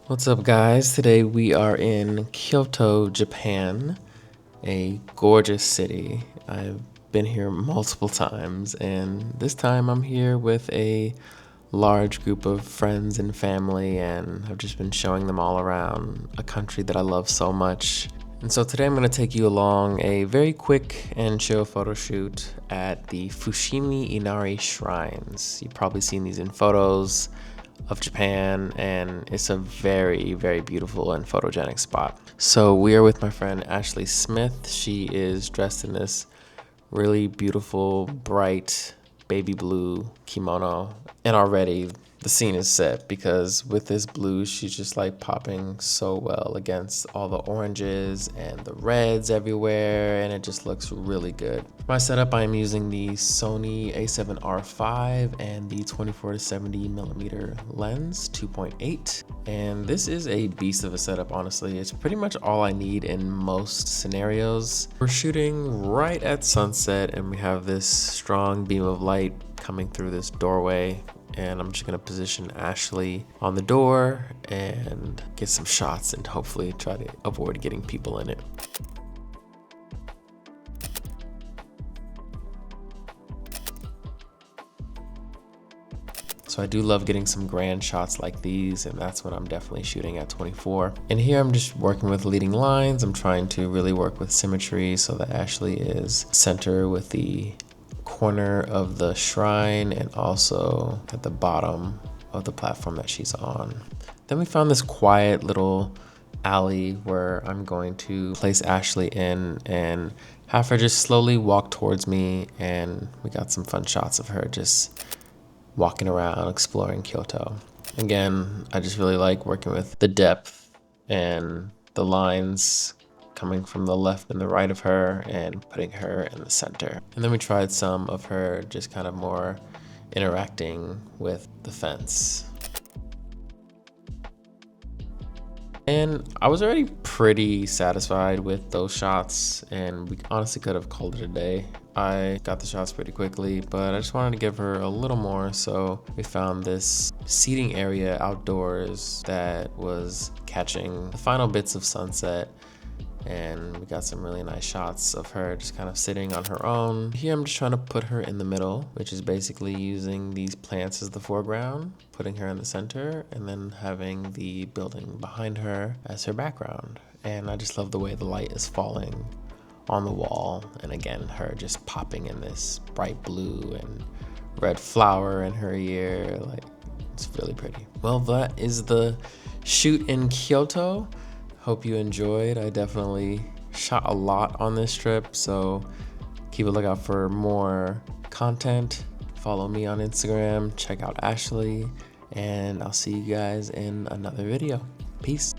What's up, guys? Today we are in Kyoto, Japan, a gorgeous city. I've been here multiple times, and this time I'm here with a large group of friends and family, and I've just been showing them all around a country that I love so much. And so today I'm going to take you along a very quick and chill photo shoot at the Fushimi Inari Shrines. You've probably seen these in photos of Japan, and it's a very, very beautiful and photogenic spot. So we are with my friend Ashley Smith. She is dressed in this really beautiful, bright baby blue kimono, and already the scene is set because with this blue, she's just like popping so well against all the oranges and the reds everywhere, and it just looks really good. For my setup, I'm using the Sony A7RV and the 24-70mm lens 2.8, and this is a beast of a setup. Honestly, it's pretty much all I need in most scenarios. We're shooting right at sunset, and we have this strong beam of light coming through this doorway, and I'm just gonna position Ashley on the door and get some shots and hopefully try to avoid getting people in it. So I do love getting some grand shots like these, and that's when I'm definitely shooting at 24. And here I'm just working with leading lines. I'm trying to really work with symmetry so that Ashley is center with the corner of the shrine and also at the bottom of the platform that she's on. Then we found this quiet little alley where I'm going to place Ashley in and have her just slowly walk towards me, and we got some fun shots of her just walking around exploring Kyoto. Again, I just really like working with the depth and the lines coming from the left and the right of her and putting her in the center. And then we tried some of her just kind of more interacting with the fence. And I was already pretty satisfied with those shots, and we honestly could have called it a day. I got the shots pretty quickly, but I just wanted to give her a little more, so we found this seating area outdoors that was catching the final bits of sunset, and we got some really nice shots of her just kind of sitting on her own. Here I'm just trying to put her in the middle, which is basically using these plants as the foreground, putting her in the center, and then having the building behind her as her background. And I just love the way the light is falling on the wall, and again, her just popping in this bright blue and red flower in her ear. Like, it's really pretty. Well, that is the shoot in Kyoto. Hope you enjoyed. I definitely shot a lot on this trip, so keep a lookout for more content. Follow me on Instagram, check out Ashley, and I'll see you guys in another video. Peace.